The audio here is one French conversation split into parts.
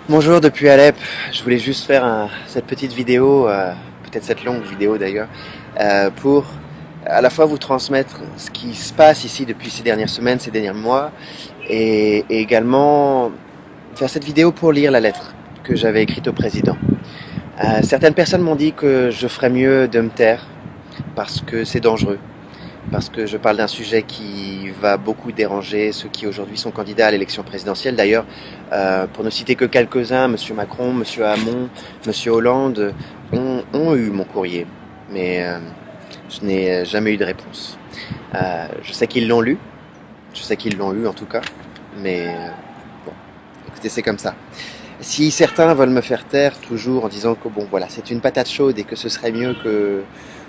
Bonjour depuis Alep, je voulais juste faire cette petite vidéo, peut-être cette longue vidéo d'ailleurs, pour à la fois vous transmettre ce qui se passe ici depuis ces dernières semaines, ces derniers mois, et également faire cette vidéo pour lire la lettre que j'avais écrite au président. Certaines personnes m'ont dit que je ferais mieux de me taire parce que c'est dangereux, parce que je parle d'un sujet qui va beaucoup déranger ceux qui aujourd'hui sont candidats à l'élection présidentielle. D'ailleurs, pour ne citer que quelques-uns, Monsieur Macron, Monsieur Hamon, Monsieur Hollande ont eu mon courrier, mais je n'ai jamais eu de réponse. Je sais qu'ils l'ont lu, je sais qu'ils l'ont eu en tout cas, mais bon, écoutez, c'est comme ça. Si certains veulent me faire taire toujours en disant que bon voilà, c'est une patate chaude et que ce serait mieux que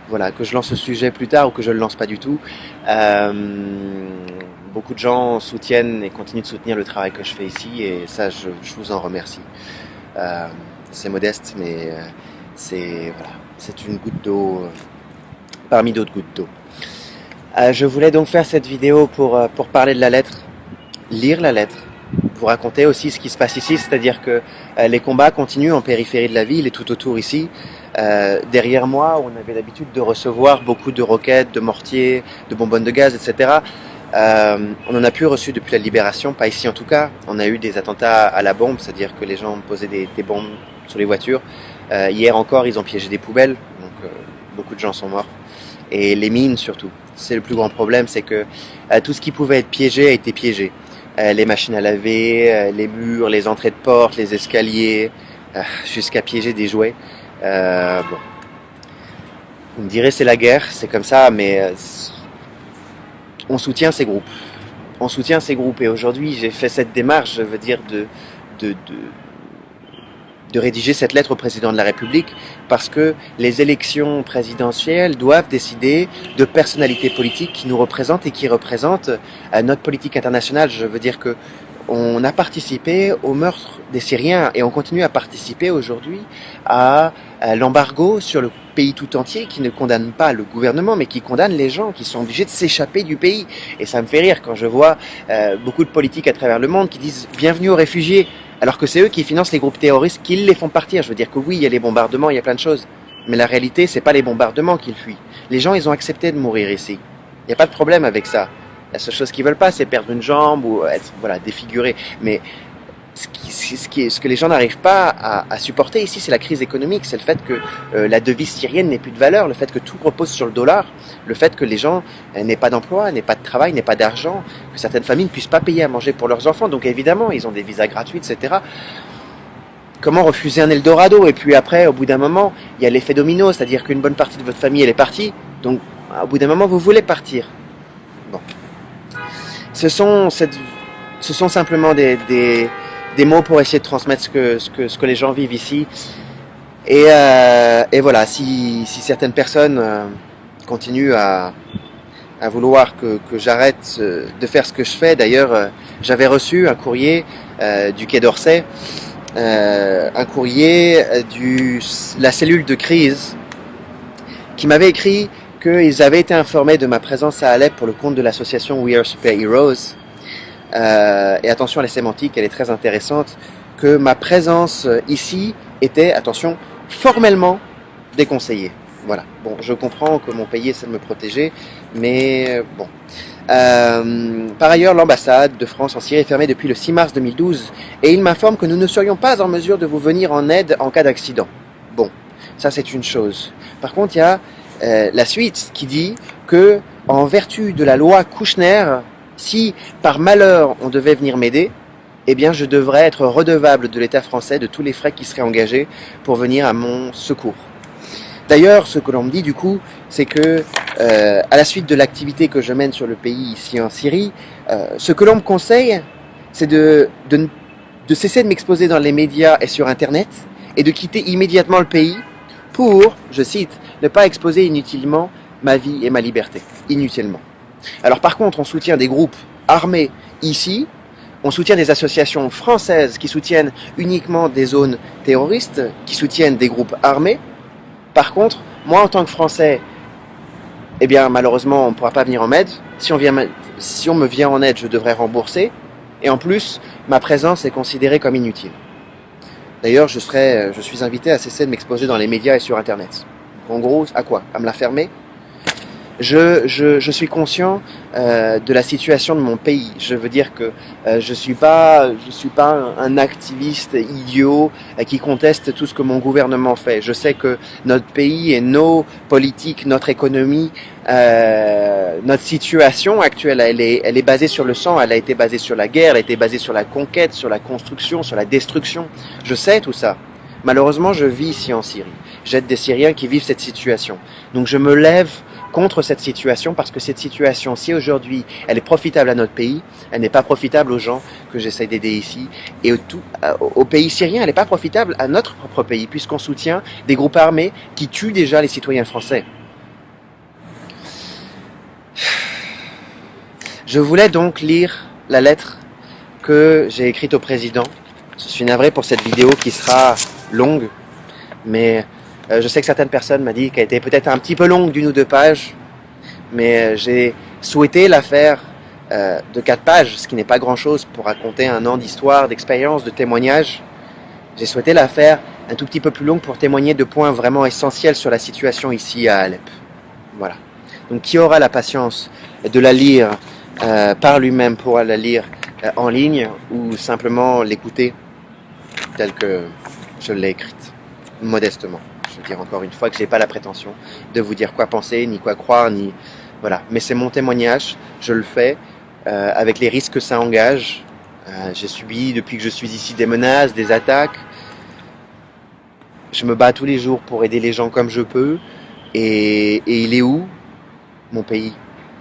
voilà, que je lance ce sujet plus tard ou que je le lance pas du tout. Beaucoup de gens soutiennent et continuent de soutenir le travail que je fais ici et ça, je vous en remercie. C'est modeste, mais c'est une goutte d'eau parmi d'autres gouttes d'eau. Je voulais donc faire cette vidéo pour parler de la lettre, lire la lettre, vous raconter aussi ce qui se passe ici, c'est-à-dire que les combats continuent en périphérie de la ville et tout autour ici. Derrière moi, où on avait l'habitude de recevoir beaucoup de roquettes, de mortiers, de bonbonnes de gaz, etc. On en a plus reçu depuis la libération, pas ici en tout cas. On a eu des attentats à la bombe, c'est-à-dire que les gens posaient des bombes sur les voitures. Hier encore, ils ont piégé des poubelles, donc beaucoup de gens sont morts. Et les mines surtout. C'est le plus grand problème, c'est que tout ce qui pouvait être piégé a été piégé. Les machines à laver, les murs, les entrées de porte, les escaliers, jusqu'à piéger des jouets. Bon. Vous me direz c'est la guerre, c'est comme ça, mais on soutient ces groupes. On soutient ces groupes et aujourd'hui j'ai fait cette démarche, je veux dire, de, de rédiger cette lettre au président de la République parce que les élections présidentielles doivent décider de personnalités politiques qui nous représentent et qui représentent notre politique internationale. Je veux dire que on a participé au meurtre des Syriens et on continue à participer aujourd'hui à l'embargo sur le pays tout entier qui ne condamne pas le gouvernement mais qui condamne les gens qui sont obligés de s'échapper du pays. Et ça me fait rire quand je vois beaucoup de politiques à travers le monde qui disent bienvenue aux réfugiés alors que c'est eux qui financent les groupes terroristes qui les font partir. Je veux dire que oui, il y a les bombardements, il y a plein de choses. Mais la réalité, c'est pas les bombardements qu'ils fuient. Les gens, ils ont accepté de mourir ici. Il n'y a pas de problème avec ça. La seule chose qu'ils veulent pas, c'est perdre une jambe ou être défiguré. Mais ce que les gens n'arrivent pas à supporter ici, c'est la crise économique. C'est le fait que la devise syrienne n'ait plus de valeur, le fait que tout repose sur le dollar, le fait que les gens n'aient pas d'emploi, n'aient pas de travail, n'aient pas d'argent, que certaines familles ne puissent pas payer à manger pour leurs enfants. Donc évidemment, ils ont des visas gratuits, etc. Comment refuser un Eldorado? Et puis après, au bout d'un moment, il y a l'effet domino, c'est-à-dire qu'une bonne partie de votre famille, elle est partie. Donc au bout d'un moment, vous voulez partir. Bon. Ce sont simplement des mots pour essayer de transmettre ce que les gens vivent ici. Et voilà, si certaines personnes continuent à vouloir que j'arrête de faire ce que je fais, d'ailleurs, j'avais reçu un courrier du Quai d'Orsay, un courrier de la cellule de crise qui m'avait écrit qu'ils avaient été informés de ma présence à Alep pour le compte de l'association We Are Super Heroes. Et attention à la sémantique, elle est très intéressante, que ma présence ici était, attention, formellement déconseillée. Voilà. Bon, je comprends que mon pays essaie de me protéger, mais bon. Par ailleurs, l'ambassade de France en Syrie est fermée depuis le 6 mars 2012 et il m'informe que nous ne serions pas en mesure de vous venir en aide en cas d'accident. Bon, ça c'est une chose. Par contre, il y a la suite qui dit que, en vertu de la loi Kouchner, si par malheur on devait venir m'aider, eh bien je devrais être redevable de l'État français de tous les frais qui seraient engagés pour venir à mon secours. D'ailleurs, ce que l'on me dit du coup, c'est que à la suite de l'activité que je mène sur le pays ici en Syrie, ce que l'on me conseille, c'est de cesser de m'exposer dans les médias et sur Internet et de quitter immédiatement le pays pour, je cite, ne pas exposer inutilement ma vie et ma liberté. Inutilement. Alors par contre, on soutient des groupes armés ici, on soutient des associations françaises qui soutiennent uniquement des zones terroristes, qui soutiennent des groupes armés. Par contre, moi en tant que Français, eh bien malheureusement on ne pourra pas venir en aide. Si on me vient en aide, je devrais rembourser. Et en plus, ma présence est considérée comme inutile. D'ailleurs, je suis invité à cesser de m'exposer dans les médias et sur Internet. En gros, à quoi? À me la fermer? Je suis conscient de la situation de mon pays. Je veux dire que je suis pas un activiste idiot qui conteste tout ce que mon gouvernement fait. Je sais que notre pays et nos politiques, notre économie, notre situation actuelle, elle est basée sur le sang, elle a été basée sur la guerre, elle a été basée sur la conquête, sur la construction, sur la destruction. Je sais tout ça. Malheureusement, je vis ici en Syrie. J'aide des Syriens qui vivent cette situation. Donc je me lève contre cette situation parce que cette situation, si aujourd'hui elle est profitable à notre pays, elle n'est pas profitable aux gens que j'essaie d'aider ici. Et au pays syrien, elle n'est pas profitable à notre propre pays puisqu'on soutient des groupes armés qui tuent déjà les citoyens français. Je voulais donc lire la lettre que j'ai écrite au président. Je suis navré pour cette vidéo qui sera longue, mais je sais que certaines personnes m'ont dit qu'elle était peut-être un petit peu longue d'1 ou 2 pages, mais j'ai souhaité la faire de 4 pages, ce qui n'est pas grand-chose pour raconter un an d'histoire, d'expérience, de témoignages. J'ai souhaité la faire un tout petit peu plus longue pour témoigner de points vraiment essentiels sur la situation ici à Alep. Voilà. Donc qui aura la patience de la lire par lui-même pourra la lire en ligne ou simplement l'écouter telle que je l'ai écrite, modestement. Je veux dire encore une fois que j'ai pas la prétention de vous dire quoi penser, ni quoi croire, ni voilà. Mais c'est mon témoignage, je le fais avec les risques que ça engage. J'ai subi depuis que je suis ici des menaces, des attaques. Je me bats tous les jours pour aider les gens comme je peux. Et il est où mon pays?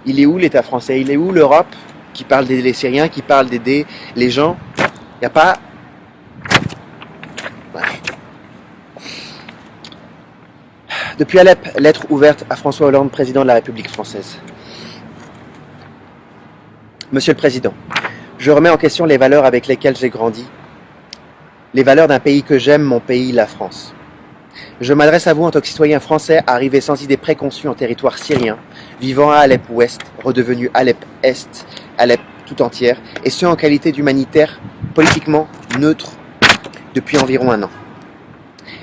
Il est où l'État français? Il est où l'Europe qui parle d'aider les Syriens, qui parle d'aider les gens? Il n'y a pas... Bref. Depuis Alep, lettre ouverte à François Hollande, président de la République française. Monsieur le Président, je remets en question les valeurs avec lesquelles j'ai grandi, les valeurs d'un pays que j'aime, mon pays, la France. Je m'adresse à vous en tant que citoyen français arrivé sans idée préconçue en territoire syrien, vivant à Alep Ouest, redevenu Alep Est, Alep tout entière, et ce en qualité d'humanitaire politiquement neutre depuis environ 1 an.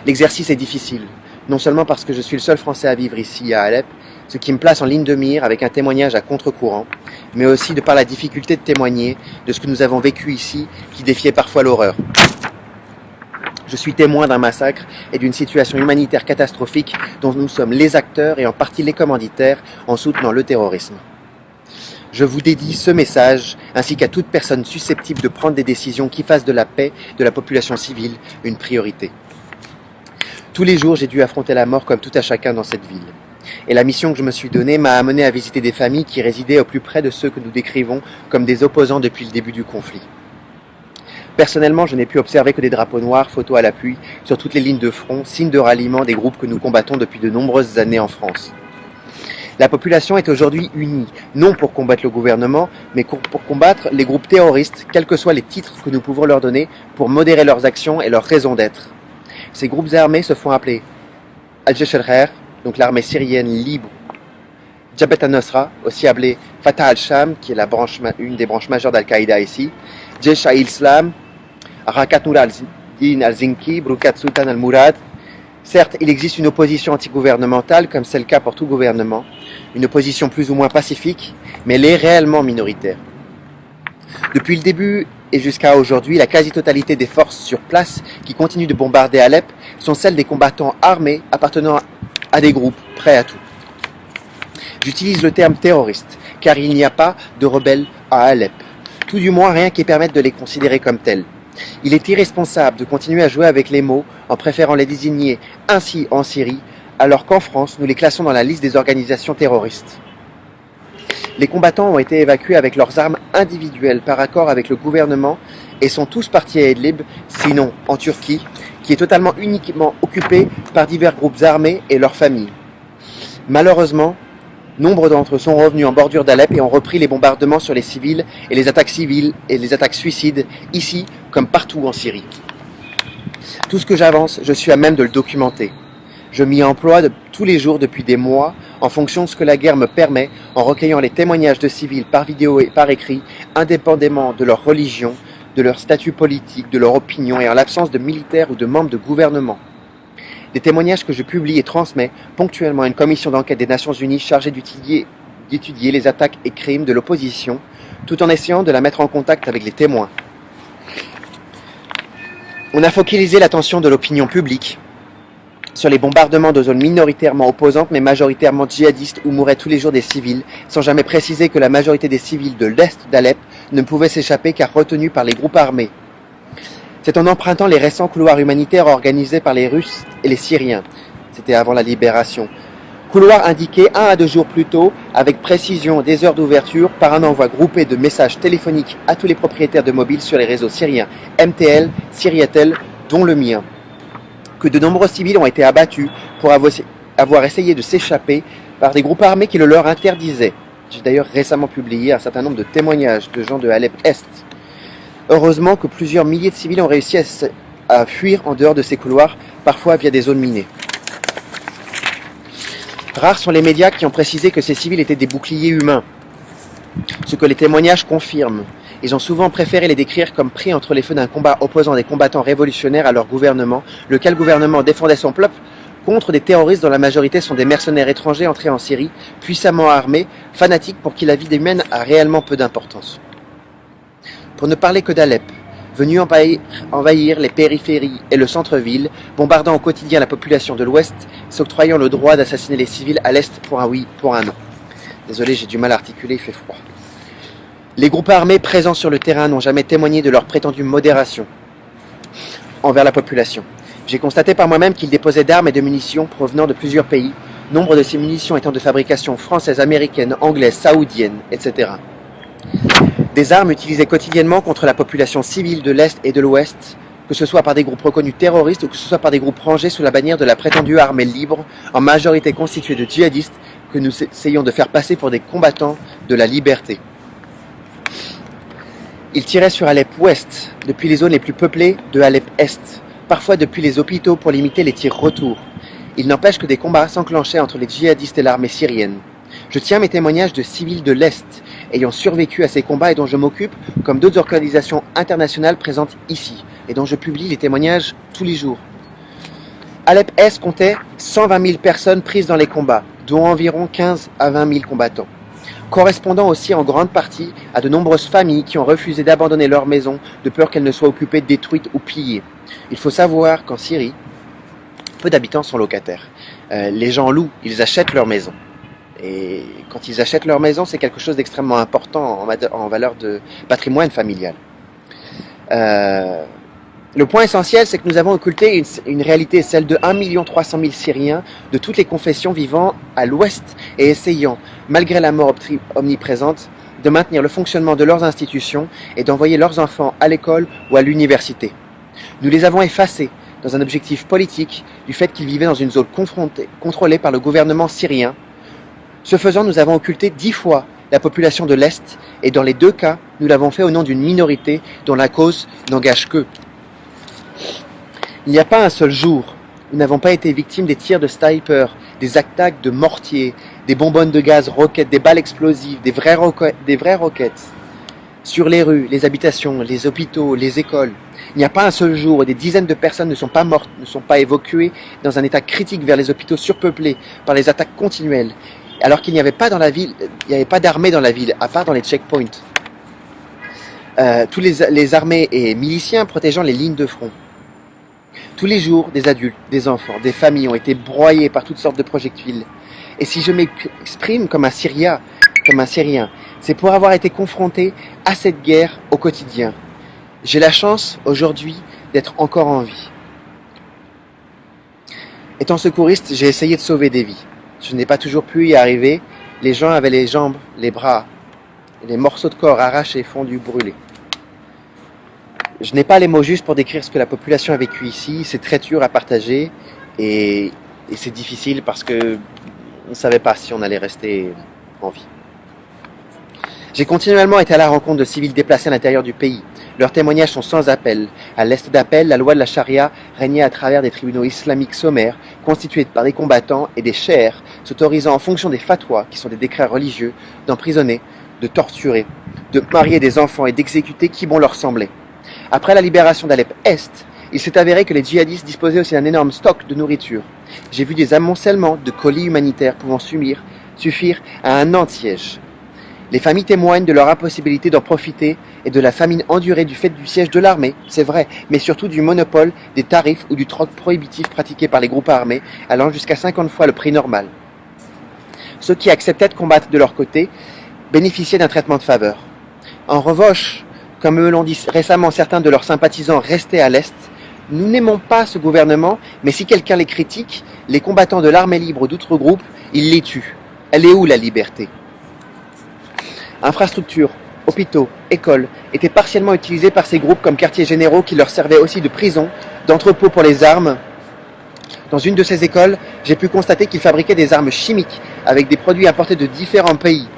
L'exercice est difficile, non seulement parce que je suis le seul Français à vivre ici à Alep, ce qui me place en ligne de mire avec un témoignage à contre-courant, mais aussi de par la difficulté de témoigner de ce que nous avons vécu ici qui défiait parfois l'horreur. Je suis témoin d'un massacre et d'une situation humanitaire catastrophique dont nous sommes les acteurs et en partie les commanditaires en soutenant le terrorisme. Je vous dédie ce message ainsi qu'à toute personne susceptible de prendre des décisions qui fassent de la paix de la population civile une priorité. Tous les jours, j'ai dû affronter la mort comme tout à chacun dans cette ville. Et la mission que je me suis donnée m'a amené à visiter des familles qui résidaient au plus près de ceux que nous décrivons comme des opposants depuis le début du conflit. Personnellement, je n'ai pu observer que des drapeaux noirs, photos à l'appui, sur toutes les lignes de front, signe de ralliement des groupes que nous combattons depuis de nombreuses années en France. La population est aujourd'hui unie, non pour combattre le gouvernement, mais pour combattre les groupes terroristes, quels que soient les titres que nous pouvons leur donner, pour modérer leurs actions et leurs raisons d'être. Ces groupes armés se font appeler Al-Jaysh al-Khair, donc l'armée syrienne libre, Jabhat al-Nusra, aussi appelé Fatah al-Sham, qui est une des branches majeures d'Al-Qaïda ici, Jaysh al-Islam, Harakat Nour al-Din al-Zinki, Brukat Sultan al-Murad. Certes, il existe une opposition antigouvernementale, comme c'est le cas pour tout gouvernement, une opposition plus ou moins pacifique, mais elle est réellement minoritaire. Depuis le début et jusqu'à aujourd'hui, la quasi-totalité des forces sur place qui continuent de bombarder Alep sont celles des combattants armés appartenant à des groupes prêts à tout. J'utilise le terme terroriste, car il n'y a pas de rebelles à Alep, tout du moins rien qui permette de les considérer comme tels. Il est irresponsable de continuer à jouer avec les mots en préférant les désigner ainsi en Syrie, alors qu'en France, nous les classons dans la liste des organisations terroristes. Les combattants ont été évacués avec leurs armes individuelles par accord avec le gouvernement et sont tous partis à Idlib, sinon en Turquie, qui est totalement uniquement occupée par divers groupes armés et leurs familles. Malheureusement, nombre d'entre eux sont revenus en bordure d'Alep et ont repris les bombardements sur les civils et les attaques civiles et les attaques suicides, ici comme partout en Syrie. Tout ce que j'avance, je suis à même de le documenter. Je m'y emploie tous les jours depuis des mois, en fonction de ce que la guerre me permet, en recueillant les témoignages de civils par vidéo et par écrit, indépendamment de leur religion, de leur statut politique, de leur opinion et en l'absence de militaires ou de membres de gouvernement. Des témoignages que je publie et transmets ponctuellement à une commission d'enquête des Nations Unies chargée d'étudier les attaques et crimes de l'opposition, tout en essayant de la mettre en contact avec les témoins. On a focalisé l'attention de l'opinion publique sur les bombardements de zones minoritairement opposantes mais majoritairement djihadistes où mouraient tous les jours des civils, sans jamais préciser que la majorité des civils de l'est d'Alep ne pouvaient s'échapper car retenus par les groupes armés. C'est en empruntant les récents couloirs humanitaires organisés par les Russes et les Syriens, c'était avant la libération, couloirs indiqués 1 à 2 jours plus tôt, avec précision des heures d'ouverture, par un envoi groupé de messages téléphoniques à tous les propriétaires de mobiles sur les réseaux syriens MTL, Syriatel, dont le mien, que de nombreux civils ont été abattus pour avoir essayé de s'échapper par des groupes armés qui le leur interdisaient. J'ai d'ailleurs récemment publié un certain nombre de témoignages de gens de Alep Est. Heureusement que plusieurs milliers de civils ont réussi à fuir en dehors de ces couloirs, parfois via des zones minées. Rares sont les médias qui ont précisé que ces civils étaient des boucliers humains, ce que les témoignages confirment. Ils ont souvent préféré les décrire comme pris entre les feux d'un combat opposant des combattants révolutionnaires à leur gouvernement, lequel gouvernement défendait son peuple contre des terroristes dont la majorité sont des mercenaires étrangers entrés en Syrie, puissamment armés, fanatiques pour qui la vie des humains a réellement peu d'importance. Pour ne parler que d'Alep, venu envahir les périphéries et le centre-ville, bombardant au quotidien la population de l'Ouest, s'octroyant le droit d'assassiner les civils à l'Est pour un oui, pour un non. Désolé, j'ai du mal à articuler, il fait froid. Les groupes armés présents sur le terrain n'ont jamais témoigné de leur prétendue modération envers la population. J'ai constaté par moi-même qu'ils déposaient d'armes et de munitions provenant de plusieurs pays, nombre de ces munitions étant de fabrication française, américaine, anglaise, saoudienne, etc. Des armes utilisées quotidiennement contre la population civile de l'Est et de l'Ouest, que ce soit par des groupes reconnus terroristes ou que ce soit par des groupes rangés sous la bannière de la prétendue armée libre, en majorité constituée de djihadistes que nous essayons de faire passer pour des combattants de la liberté. Ils tiraient sur Alep Ouest, depuis les zones les plus peuplées de Alep Est, parfois depuis les hôpitaux pour limiter les tirs retour. Il n'empêche que des combats s'enclenchaient entre les djihadistes et l'armée syrienne. Je tiens mes témoignages de civils de l'Est, ayant survécu à ces combats et dont je m'occupe, comme d'autres organisations internationales présentes ici, et dont je publie les témoignages tous les jours. Alep Est comptait 120 000 personnes prises dans les combats, dont environ 15 à 20 000 combattants, correspondant aussi en grande partie à de nombreuses familles qui ont refusé d'abandonner leurs maisons de peur qu'elles ne soient occupées, détruites ou pillées. Il faut savoir qu'en Syrie, peu d'habitants sont locataires. Les gens louent, ils achètent leur maison. Et quand ils achètent leur maison, c'est quelque chose d'extrêmement important en valeur de patrimoine familial. Le point essentiel, c'est que nous avons occulté une réalité, celle de 1 300 000 Syriens de toutes les confessions vivant à l'ouest et essayant, malgré la mort omniprésente, de maintenir le fonctionnement de leurs institutions et d'envoyer leurs enfants à l'école ou à l'université. Nous les avons effacés dans un objectif politique du fait qu'ils vivaient dans une zone contrôlée par le gouvernement syrien. Ce faisant, nous avons occulté 10 fois la population de l'Est, et dans les 2 cas, nous l'avons fait au nom d'une minorité dont la cause n'engage qu'eux. Il n'y a pas un seul jour, nous n'avons pas été victimes des tirs de sniper, des attaques de mortiers, des bonbonnes de gaz, roquettes, des balles explosives, des vraies roquettes. Sur les rues, les habitations, les hôpitaux, les écoles. Il n'y a pas un seul jour où des dizaines de personnes ne sont pas mortes, ne sont pas évacuées dans un état critique vers les hôpitaux surpeuplés par les attaques continuelles. Alors qu'il n'y avait pas dans la ville, il n'y avait pas d'armée dans la ville, à part dans les checkpoints. Tous les armées et miliciens protégeant les lignes de front. Tous les jours, des adultes, des enfants, des familles ont été broyés par toutes sortes de projectiles. Et si je m'exprime comme un Syrien, c'est pour avoir été confronté à cette guerre au quotidien. J'ai la chance, aujourd'hui, d'être encore en vie. Étant secouriste, j'ai essayé de sauver des vies. Je n'ai pas toujours pu y arriver. Les gens avaient les jambes, les bras, les morceaux de corps arrachés, fondus, brûlés. Je n'ai pas les mots justes pour décrire ce que la population a vécu ici. C'est très dur à partager et c'est difficile parce que on ne savait pas si on allait rester en vie. J'ai continuellement été à la rencontre de civils déplacés à l'intérieur du pays. Leurs témoignages sont sans appel. À l'est d'Appel, la loi de la charia régnait à travers des tribunaux islamiques sommaires, constitués par des combattants et des cheikhs, s'autorisant en fonction des fatwas, qui sont des décrets religieux, d'emprisonner, de torturer, de marier des enfants et d'exécuter qui bon leur semblait. Après la libération d'Alep-Est, il s'est avéré que les djihadistes disposaient aussi d'un énorme stock de nourriture. J'ai vu des amoncellements de colis humanitaires pouvant suffire à un an de siège. Les familles témoignent de leur impossibilité d'en profiter et de la famine endurée du fait du siège de l'armée, c'est vrai, mais surtout du monopole des tarifs ou du troc prohibitif pratiqué par les groupes armés, allant jusqu'à 50 fois le prix normal. Ceux qui acceptaient de combattre de leur côté bénéficiaient d'un traitement de faveur. En revanche, comme me l'ont dit récemment certains de leurs sympathisants restés à l'Est, nous n'aimons pas ce gouvernement, mais si quelqu'un les critique, les combattants de l'armée libre ou d'autres groupes, ils les tuent. Elle est où la liberté ? Infrastructures, hôpitaux, écoles étaient partiellement utilisés par ces groupes comme quartiers généraux qui leur servaient aussi de prison, d'entrepôt pour les armes. Dans une de ces écoles, j'ai pu constater qu'ils fabriquaient des armes chimiques avec des produits importés de différents pays.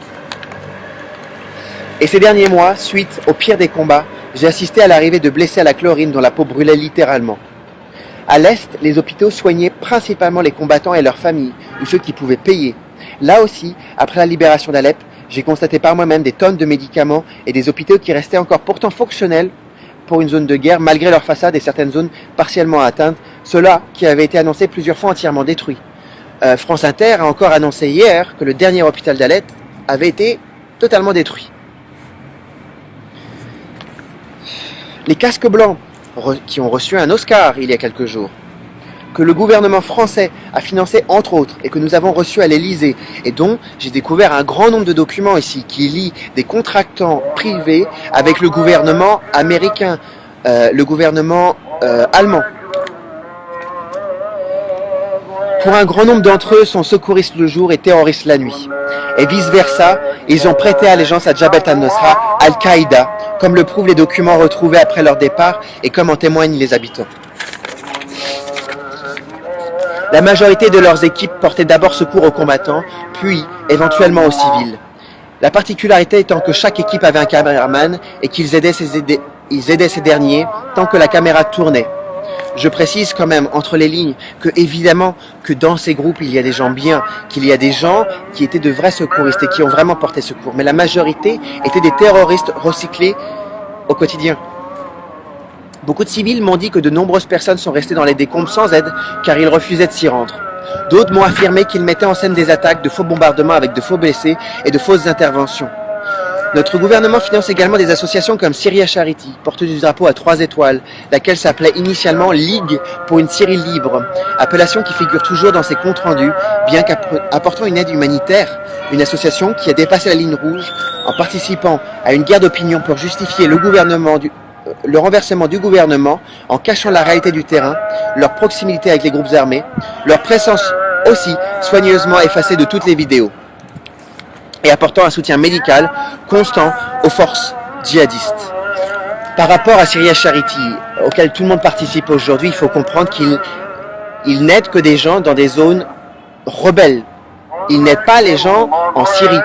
Et ces derniers mois, suite au pire des combats, j'ai assisté à l'arrivée de blessés à la chlorine dont la peau brûlait littéralement. À l'Est, les hôpitaux soignaient principalement les combattants et leurs familles, ou ceux qui pouvaient payer. Là aussi, après la libération d'Alep, j'ai constaté par moi-même des tonnes de médicaments et des hôpitaux qui restaient encore pourtant fonctionnels pour une zone de guerre, malgré leur façade et certaines zones partiellement atteintes, cela qui avait été annoncé plusieurs fois entièrement détruit. France Inter a encore annoncé hier que le dernier hôpital d'Alep avait été totalement détruit. Les casques blancs, qui ont reçu un Oscar il y a quelques jours, que le gouvernement français a financé entre autres et que nous avons reçu à l'Elysée et dont j'ai découvert un grand nombre de documents ici qui lient des contractants privés avec le gouvernement américain, le gouvernement allemand. Pour un grand nombre d'entre eux, sont secouristes le jour et terroristes la nuit. Et vice-versa, ils ont prêté allégeance à Jabhat al-Nusra, Al-Qaïda, comme le prouvent les documents retrouvés après leur départ et comme en témoignent les habitants. La majorité de leurs équipes portaient d'abord secours aux combattants, puis éventuellement aux civils. La particularité étant que chaque équipe avait un caméraman et qu'ils aidaient ces derniers tant que la caméra tournait. Je précise quand même entre les lignes que évidemment que dans ces groupes il y a des gens bien, qu'il y a des gens qui étaient de vrais secouristes et qui ont vraiment porté secours. Mais la majorité étaient des terroristes recyclés au quotidien. Beaucoup de civils m'ont dit que de nombreuses personnes sont restées dans les décombres sans aide car ils refusaient de s'y rendre. D'autres m'ont affirmé qu'ils mettaient en scène des attaques, de faux bombardements avec de faux blessés et de fausses interventions. Notre gouvernement finance également des associations comme Syria Charity, porteuse du drapeau à 3 étoiles, laquelle s'appelait initialement Ligue pour une Syrie libre, appellation qui figure toujours dans ses comptes rendus, bien qu'apportant une aide humanitaire, une association qui a dépassé la ligne rouge en participant à une guerre d'opinion pour justifier le renversement du gouvernement en cachant la réalité du terrain, leur proximité avec les groupes armés, leur présence aussi soigneusement effacée de toutes les vidéos, et apportant un soutien médical constant aux forces djihadistes. Par rapport à Syria Charity, auquel tout le monde participe aujourd'hui, il faut comprendre qu'il n'aide que des gens dans des zones rebelles. Il n'aide pas les gens en Syrie.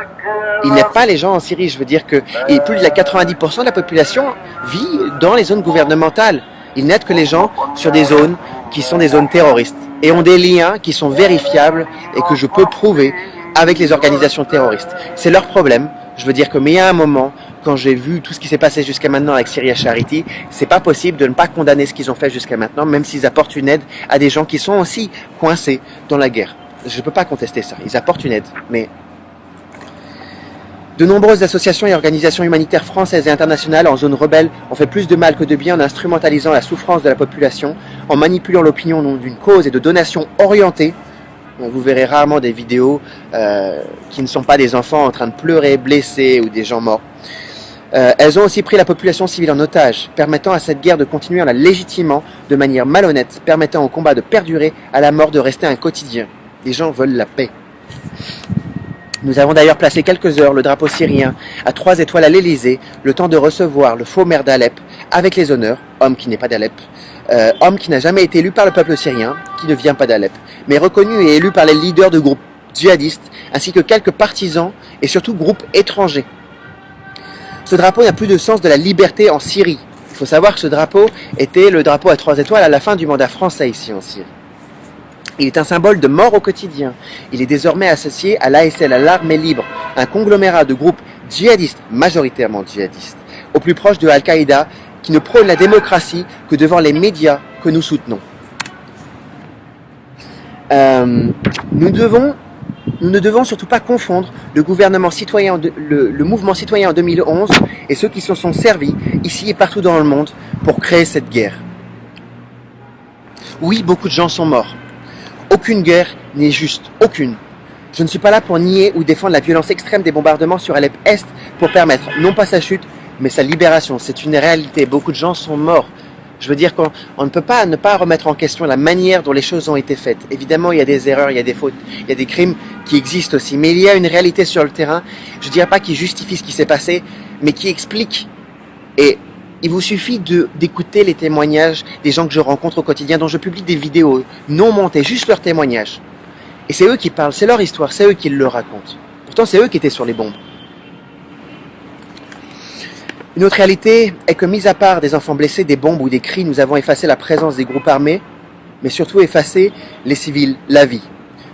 Il n'aide pas les gens en Syrie. Je veux dire que plus de 90% de la population vit dans les zones gouvernementales. Il n'aide que les gens sur des zones qui sont des zones terroristes et ont des liens qui sont vérifiables et que je peux prouver avec les organisations terroristes. C'est leur problème. Je veux dire que, mais il y a un moment, quand j'ai vu tout ce qui s'est passé jusqu'à maintenant avec Syria Charity, c'est pas possible de ne pas condamner ce qu'ils ont fait jusqu'à maintenant, même s'ils apportent une aide à des gens qui sont aussi coincés dans la guerre. Je peux pas contester ça. Ils apportent une aide, mais de nombreuses associations et organisations humanitaires françaises et internationales en zone rebelle ont fait plus de mal que de bien en instrumentalisant la souffrance de la population, en manipulant l'opinion au nom d'une cause et de donations orientées. Vous verrez rarement des vidéos qui ne sont pas des enfants en train de pleurer, blessés ou des gens morts. Elles ont aussi pris la population civile en otage, permettant à cette guerre de continuer en la légitimant de manière malhonnête, permettant au combat de perdurer, à la mort de rester un quotidien. Les gens veulent la paix. Nous avons d'ailleurs placé quelques heures le drapeau syrien à 3 étoiles à l'Elysée, le temps de recevoir le faux maire d'Alep avec les honneurs, homme qui n'est pas d'Alep, homme qui n'a jamais été élu par le peuple syrien, qui ne vient pas d'Alep, mais reconnu et élu par les leaders de groupes djihadistes, ainsi que quelques partisans et surtout groupes étrangers. Ce drapeau n'a plus de sens de la liberté en Syrie. Il faut savoir que ce drapeau était le drapeau à 3 étoiles à la fin du mandat français ici en Syrie. Il est un symbole de mort au quotidien. Il est désormais associé à l'ASL, à l'Armée libre, un conglomérat de groupes djihadistes, majoritairement djihadistes, au plus proche de Al-Qaïda, qui ne prône la démocratie que devant les médias que nous soutenons. Nous ne devons surtout pas confondre le mouvement citoyen en 2011 et ceux qui se sont servis ici et partout dans le monde pour créer cette guerre. Oui, beaucoup de gens sont morts. Aucune guerre n'est juste, aucune. Je ne suis pas là pour nier ou défendre la violence extrême des bombardements sur Alep-Est pour permettre non pas sa chute, mais sa libération. C'est une réalité. Beaucoup de gens sont morts. Je veux dire qu'on ne peut pas ne pas remettre en question la manière dont les choses ont été faites. Évidemment, il y a des erreurs, il y a des fautes, il y a des crimes qui existent aussi. Mais il y a une réalité sur le terrain, je ne dirais pas qui justifie ce qui s'est passé, mais qui explique. Et il vous suffit d'écouter les témoignages des gens que je rencontre au quotidien, dont je publie des vidéos non montées, juste leurs témoignages. Et c'est eux qui parlent, c'est leur histoire, c'est eux qui le racontent. Pourtant, c'est eux qui étaient sur les bombes. Une autre réalité est que, mis à part des enfants blessés, des bombes ou des cris, nous avons effacé la présence des groupes armés, mais surtout effacé les civils, la vie.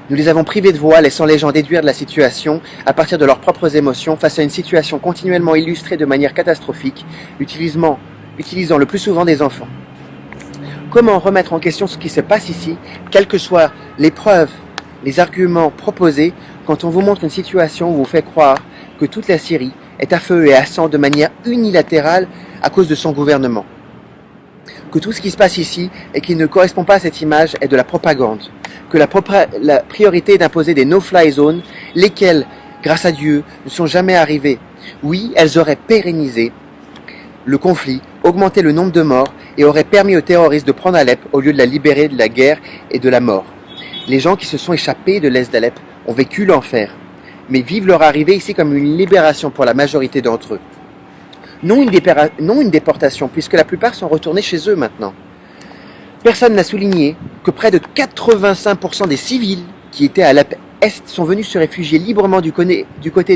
Nous les avons privés de voix, laissant les gens déduire de la situation à partir de leurs propres émotions face à une situation continuellement illustrée de manière catastrophique, utilisant le plus souvent des enfants. Comment remettre en question ce qui se passe ici, quelles que soient les preuves, les arguments proposés, quand on vous montre une situation où on vous fait croire que toute la Syrie est à feu et à sang de manière unilatérale à cause de son gouvernement. Que tout ce qui se passe ici et qui ne correspond pas à cette image est de la propagande. Que la priorité est d'imposer des no-fly zones, lesquelles, grâce à Dieu, ne sont jamais arrivées. Oui, elles auraient pérennisé le conflit, augmenté le nombre de morts et auraient permis aux terroristes de prendre Alep au lieu de la libérer de la guerre et de la mort. Les gens qui se sont échappés de l'est d'Alep ont vécu l'enfer, mais vivent leur arrivée ici comme une libération pour la majorité d'entre eux. Non une déportation, puisque la plupart sont retournés chez eux maintenant. Personne n'a souligné que près de 85% des civils qui étaient à Alep-Est sont venus se réfugier librement du côté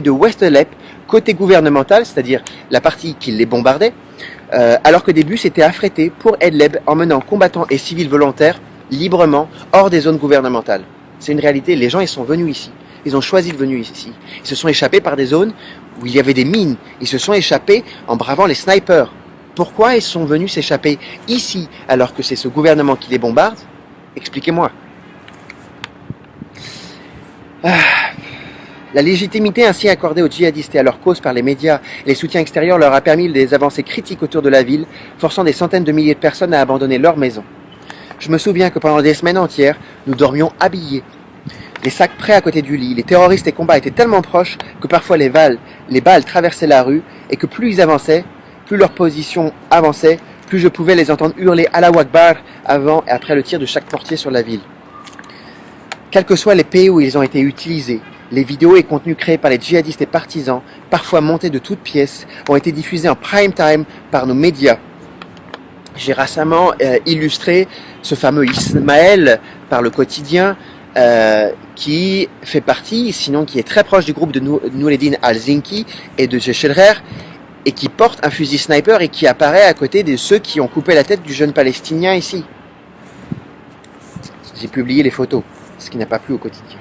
de Ouest Alep, côté gouvernemental, c'est-à-dire la partie qui les bombardait, alors que des bus étaient affrétés pour Idlib, emmenant combattants et civils volontaires librement hors des zones gouvernementales. C'est une réalité, les gens ils sont venus ici. Ils ont choisi de venir ici. Ils se sont échappés par des zones où il y avait des mines. Ils se sont échappés en bravant les snipers. Pourquoi ils sont venus s'échapper ici alors que c'est ce gouvernement qui les bombarde? Expliquez-moi. La légitimité ainsi accordée aux djihadistes et à leur cause par les médias et les soutiens extérieurs leur a permis des avancées critiques autour de la ville, forçant des centaines de milliers de personnes à abandonner leur maison. Je me souviens que pendant des semaines entières, nous dormions habillés, les sacs prêts à côté du lit. Les terroristes et combats étaient tellement proches que parfois les balles traversaient la rue et que plus ils avançaient, plus leur position avançait, plus je pouvais les entendre hurler Allahu Akbar avant et après le tir de chaque portier sur la ville. Quels que soient les pays où ils ont été utilisés, les vidéos et contenus créés par les djihadistes et partisans, parfois montés de toutes pièces, ont été diffusés en prime time par nos médias. J'ai récemment illustré ce fameux Ismaël par le quotidien qui fait partie, sinon qui est très proche du groupe de Noureddin al-Zinki et de Jeshilrer, et qui porte un fusil sniper et qui apparaît à côté de ceux qui ont coupé la tête du jeune Palestinien ici. J'ai publié les photos, ce qui n'a pas plu au quotidien.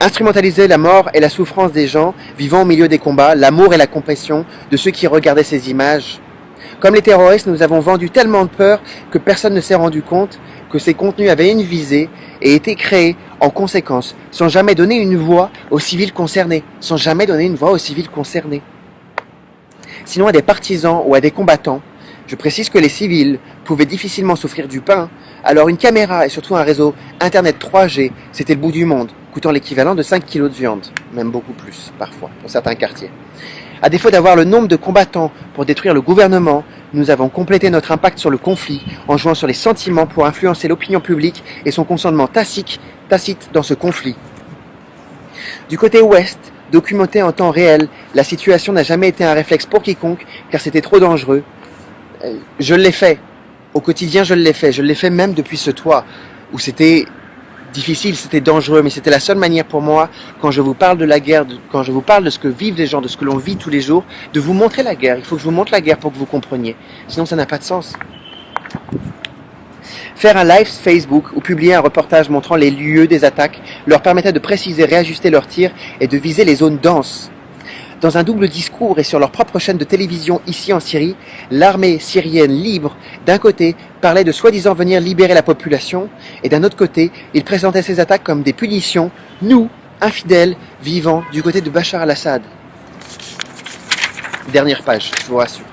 Instrumentaliser la mort et la souffrance des gens vivant au milieu des combats, l'amour et la compassion de ceux qui regardaient ces images. Comme les terroristes, nous avons vendu tellement de peur que personne ne s'est rendu compte que ces contenus avaient une visée et étaient créés en conséquence, sans jamais donner une voix aux civils concernés. Sinon à des partisans ou à des combattants, je précise que les civils pouvaient difficilement s'offrir du pain, alors une caméra et surtout un réseau Internet 3G, c'était le bout du monde, coûtant l'équivalent de 5 kilos de viande, même beaucoup plus parfois, dans certains quartiers. À défaut d'avoir le nombre de combattants pour détruire le gouvernement, nous avons complété notre impact sur le conflit en jouant sur les sentiments pour influencer l'opinion publique et son consentement tacite dans ce conflit. Du côté ouest, documenté en temps réel, la situation n'a jamais été un réflexe pour quiconque car c'était trop dangereux. Je l'ai fait. Au quotidien, je l'ai fait même depuis ce toit où c'était difficile, c'était dangereux, mais c'était la seule manière pour moi, quand je vous parle de la guerre, quand je vous parle de ce que vivent les gens, de ce que l'on vit tous les jours, de vous montrer la guerre. Il faut que je vous montre la guerre pour que vous compreniez. Sinon, ça n'a pas de sens. Faire un live Facebook ou publier un reportage montrant les lieux des attaques leur permettait de préciser, réajuster leurs tirs et de viser les zones denses. Dans un double discours et sur leur propre chaîne de télévision ici en Syrie, l'armée syrienne libre, d'un côté, parlait de soi-disant venir libérer la population, et d'un autre côté, ils présentaient ces attaques comme des punitions, nous, infidèles, vivant du côté de Bachar al-Assad. Dernière page, je vous rassure.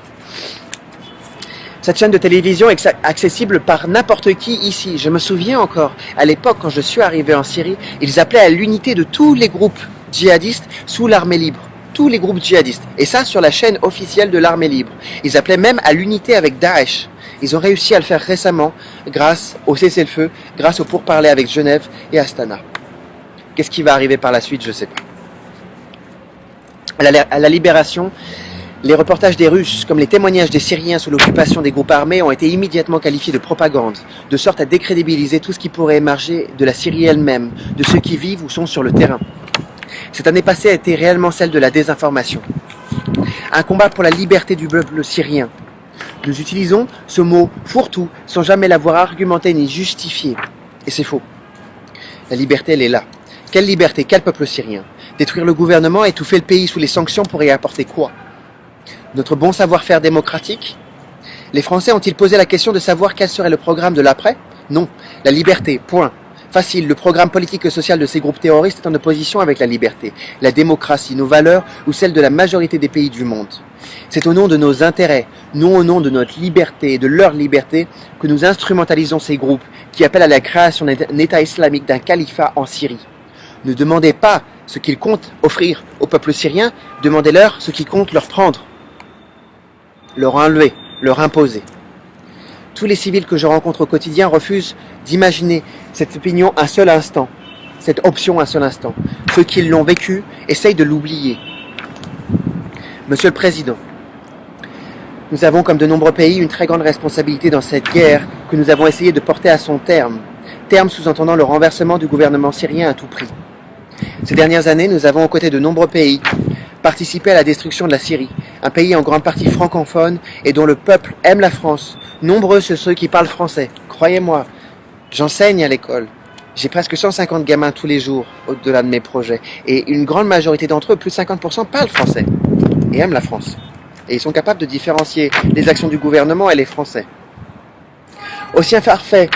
Cette chaîne de télévision est accessible par n'importe qui ici. Je me souviens encore, à l'époque, quand je suis arrivé en Syrie, ils appelaient à l'unité de tous les groupes djihadistes sous l'armée libre. Tous les groupes djihadistes. Et ça, sur la chaîne officielle de l'armée libre. Ils appelaient même à l'unité avec Daesh. Ils ont réussi à le faire récemment, grâce au cessez-le-feu, grâce au pourparlers avec Genève et Astana. Qu'est-ce qui va arriver par la suite, je ne sais pas. À la libération, les reportages des Russes, comme les témoignages des Syriens sous l'occupation des groupes armés, ont été immédiatement qualifiés de propagande, de sorte à décrédibiliser tout ce qui pourrait émerger de la Syrie elle-même, de ceux qui vivent ou sont sur le terrain. Cette année passée a été réellement celle de la désinformation. Un combat pour la liberté du peuple syrien. Nous utilisons ce mot fourre-tout sans jamais l'avoir argumenté ni justifié. Et c'est faux. La liberté, elle est là. Quelle liberté? Quel peuple syrien? Détruire le gouvernement, étouffer le pays sous les sanctions pour y apporter quoi? Notre bon savoir-faire démocratique? Les Français ont-ils posé la question de savoir quel serait le programme de l'après? Non. La liberté, point. Facile, le programme politique et social de ces groupes terroristes est en opposition avec la liberté, la démocratie, nos valeurs ou celles de la majorité des pays du monde. C'est au nom de nos intérêts, non au nom de notre liberté et de leur liberté, que nous instrumentalisons ces groupes qui appellent à la création d'un État islamique, d'un califat en Syrie. Ne demandez pas ce qu'ils comptent offrir au peuple syrien, demandez-leur ce qu'ils comptent leur prendre, leur enlever, leur imposer. Tous les civils que je rencontre au quotidien refusent d'imaginer cette opinion un seul instant, cette option un seul instant. Ceux qui l'ont vécu essayent de l'oublier. Monsieur le Président, nous avons, comme de nombreux pays, une très grande responsabilité dans cette guerre que nous avons essayé de porter à son terme, terme sous-entendant le renversement du gouvernement syrien à tout prix. Ces dernières années, nous avons, aux côtés de nombreux pays, participé à la destruction de la Syrie, un pays en grande partie francophone et dont le peuple aime la France. Nombreux sont ceux qui parlent français. Croyez-moi, j'enseigne à l'école. J'ai presque 150 gamins tous les jours au-delà de mes projets. Et une grande majorité d'entre eux, plus de 50%, parlent français et aiment la France. Et ils sont capables de différencier les actions du gouvernement et les Français. Aussi imparfait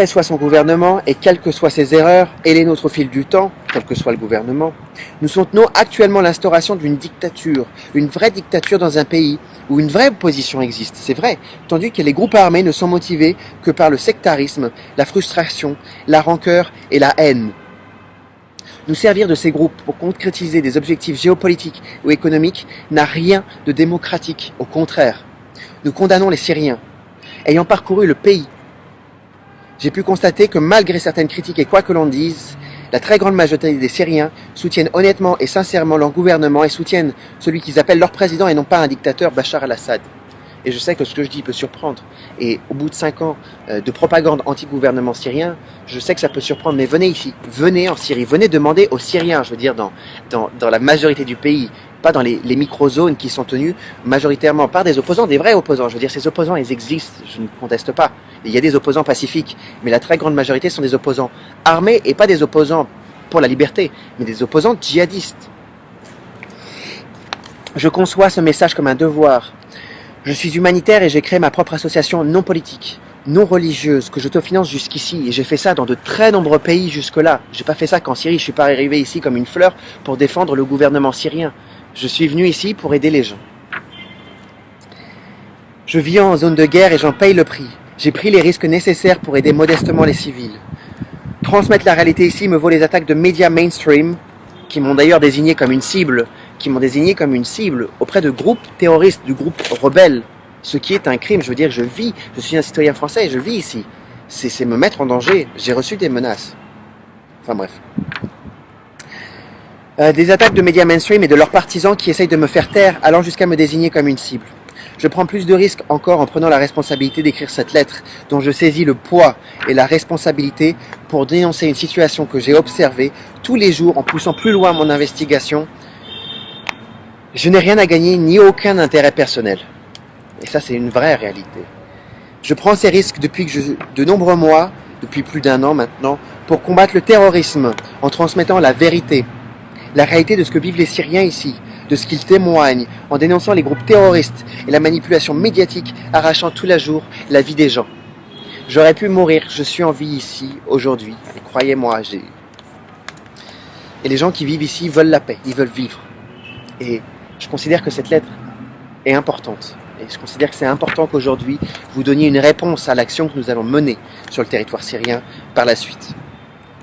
soit son gouvernement, et quelles que soient ses erreurs, et les nôtres au fil du temps, quel que soit le gouvernement, nous soutenons actuellement l'instauration d'une dictature, une vraie dictature dans un pays où une vraie opposition existe, c'est vrai, tandis que les groupes armés ne sont motivés que par le sectarisme, la frustration, la rancœur et la haine. Nous servir de ces groupes pour concrétiser des objectifs géopolitiques ou économiques n'a rien de démocratique, au contraire. Nous condamnons les Syriens. Ayant parcouru le pays, j'ai pu constater que malgré certaines critiques et quoi que l'on dise, la très grande majorité des Syriens soutiennent honnêtement et sincèrement leur gouvernement et soutiennent celui qu'ils appellent leur président et non pas un dictateur, Bachar al-Assad. Et je sais que ce que je dis peut surprendre. Et au bout de 5 ans de propagande anti-gouvernement syrien, je sais que ça peut surprendre, mais venez ici, venez en Syrie, venez demander aux Syriens, je veux dire dans la majorité du pays, pas dans les micro-zones qui sont tenues majoritairement par des opposants, des vrais opposants. Je veux dire, ces opposants, ils existent, je ne conteste pas. Il y a des opposants pacifiques, mais la très grande majorité sont des opposants armés et pas des opposants pour la liberté, mais des opposants djihadistes. Je conçois ce message comme un devoir. Je suis humanitaire et j'ai créé ma propre association non politique, non religieuse, que j'autofinance jusqu'ici. Et j'ai fait ça dans de très nombreux pays jusque-là. J'ai pas fait ça qu'en Syrie. Je suis pas arrivé ici comme une fleur pour défendre le gouvernement syrien. Je suis venu ici pour aider les gens. Je vis en zone de guerre et j'en paye le prix. J'ai pris les risques nécessaires pour aider modestement les civils. Transmettre la réalité ici me vaut les attaques de médias mainstream, qui m'ont d'ailleurs désigné comme une cible, auprès de groupes terroristes, du groupe rebelle, ce qui est un crime. Je veux dire, je suis un citoyen français et je vis ici. C'est me mettre en danger. J'ai reçu des menaces. Enfin bref. Des attaques de médias mainstream et de leurs partisans qui essayent de me faire taire, allant jusqu'à me désigner comme une cible. Je prends plus de risques encore en prenant la responsabilité d'écrire cette lettre, dont je saisis le poids et la responsabilité pour dénoncer une situation que j'ai observée tous les jours en poussant plus loin mon investigation. Je n'ai rien à gagner ni aucun intérêt personnel. Et ça, c'est une vraie réalité. Je prends ces risques depuis de nombreux mois, depuis plus d'1 an maintenant, pour combattre le terrorisme en transmettant la vérité, la réalité de ce que vivent les Syriens ici, de ce qu'ils témoignent en dénonçant les groupes terroristes et la manipulation médiatique arrachant tous les jours la vie des gens. J'aurais pu mourir, je suis en vie ici, aujourd'hui, et croyez-moi, et les gens qui vivent ici veulent la paix, ils veulent vivre. Et je considère que cette lettre est importante. Et je considère que c'est important qu'aujourd'hui, vous donniez une réponse à l'action que nous allons mener sur le territoire syrien par la suite.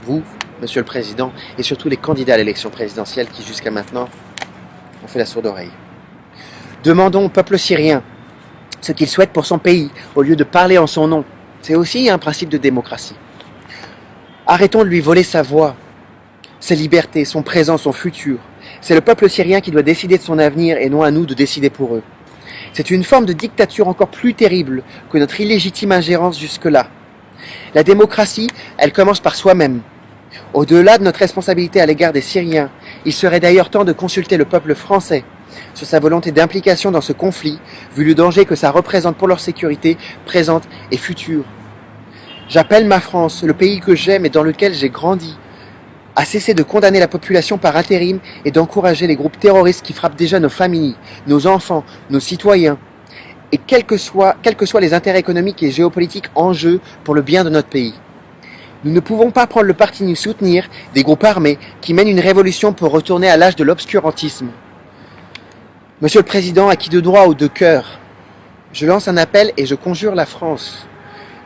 Vous, Monsieur le Président, et surtout les candidats à l'élection présidentielle qui, jusqu'à maintenant, ont fait la sourde oreille. Demandons au peuple syrien ce qu'il souhaite pour son pays, au lieu de parler en son nom. C'est aussi un principe de démocratie. Arrêtons de lui voler sa voix, ses libertés, son présent, son futur. C'est le peuple syrien qui doit décider de son avenir et non à nous de décider pour eux. C'est une forme de dictature encore plus terrible que notre illégitime ingérence jusque-là. La démocratie, elle commence par soi-même. Au-delà de notre responsabilité à l'égard des Syriens, il serait d'ailleurs temps de consulter le peuple français sur sa volonté d'implication dans ce conflit, vu le danger que ça représente pour leur sécurité présente et future. J'appelle ma France, le pays que j'aime et dans lequel j'ai grandi, à cesser de condamner la population par intérim et d'encourager les groupes terroristes qui frappent déjà nos familles, nos enfants, nos citoyens, et quels que soient les intérêts économiques et géopolitiques en jeu pour le bien de notre pays. Nous ne pouvons pas prendre le parti ni soutenir des groupes armés qui mènent une révolution pour retourner à l'âge de l'obscurantisme. Monsieur le Président, à qui de droit ou de cœur, je lance un appel et je conjure la France,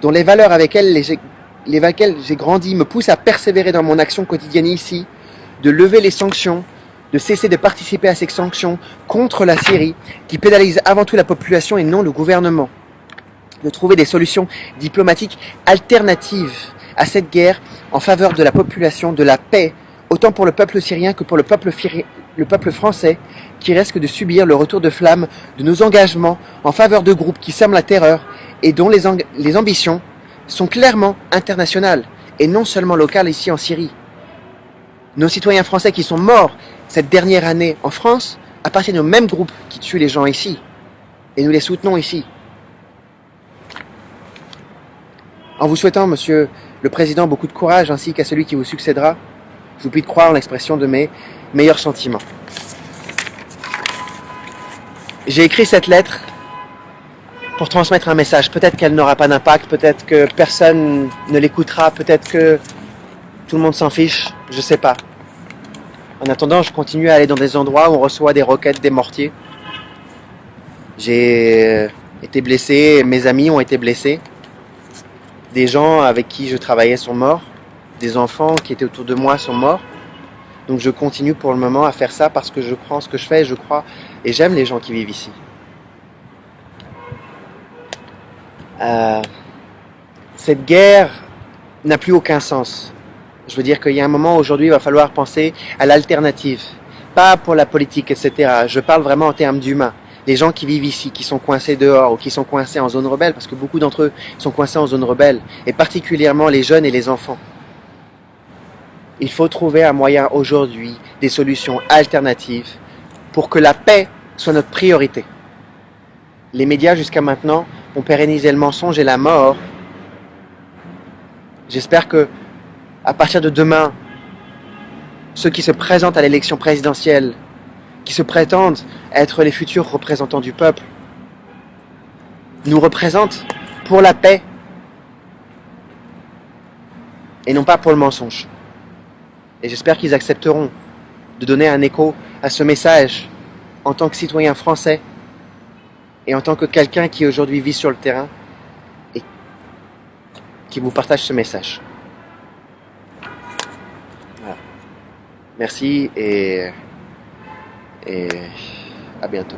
dont les valeurs avec lesquelles j'ai grandi me poussent à persévérer dans mon action quotidienne ici, de lever les sanctions, de cesser de participer à ces sanctions contre la Syrie, qui pénalise avant tout la population et non le gouvernement, de trouver des solutions diplomatiques alternatives à cette guerre en faveur de la population, de la paix, autant pour le peuple syrien que pour le peuple français, qui risque de subir le retour de flamme de nos engagements en faveur de groupes qui sèment la terreur et dont les ambitions sont clairement internationales et non seulement locales ici en Syrie. Nos citoyens français qui sont morts cette dernière année en France appartiennent au même groupe qui tue les gens ici. Et nous les soutenons ici. En vous souhaitant, Monsieur le Président, beaucoup de courage ainsi qu'à celui qui vous succédera, je vous prie de croire en l'expression de mes meilleurs sentiments. J'ai écrit cette lettre pour transmettre un message. Peut-être qu'elle n'aura pas d'impact, peut-être que personne ne l'écoutera, peut-être que tout le monde s'en fiche, je sais pas. En attendant, je continue à aller dans des endroits où on reçoit des roquettes, des mortiers. J'ai été blessé, mes amis ont été blessés. Des gens avec qui je travaillais sont morts. Des enfants qui étaient autour de moi sont morts. Donc je continue pour le moment à faire ça parce que je crois en ce que je fais, je crois, et j'aime les gens qui vivent ici. Cette guerre n'a plus aucun sens. Je veux dire qu'il y a un moment aujourd'hui, il va falloir penser à l'alternative. Pas pour la politique, etc. Je parle vraiment en termes d'humains. Les gens qui vivent ici, qui sont coincés dehors ou qui sont coincés en zone rebelle, parce que beaucoup d'entre eux sont coincés en zone rebelle, et particulièrement les jeunes et les enfants. Il faut trouver un moyen aujourd'hui, des solutions alternatives pour que la paix soit notre priorité. Les médias jusqu'à maintenant ont pérennisé le mensonge et la mort. J'espère que à partir de demain, ceux qui se présentent à l'élection présidentielle, qui se prétendent être les futurs représentants du peuple, nous représentent pour la paix et non pas pour le mensonge. Et j'espère qu'ils accepteront de donner un écho à ce message en tant que citoyen français et en tant que quelqu'un qui aujourd'hui vit sur le terrain et qui vous partage ce message. Voilà. Merci et à bientôt.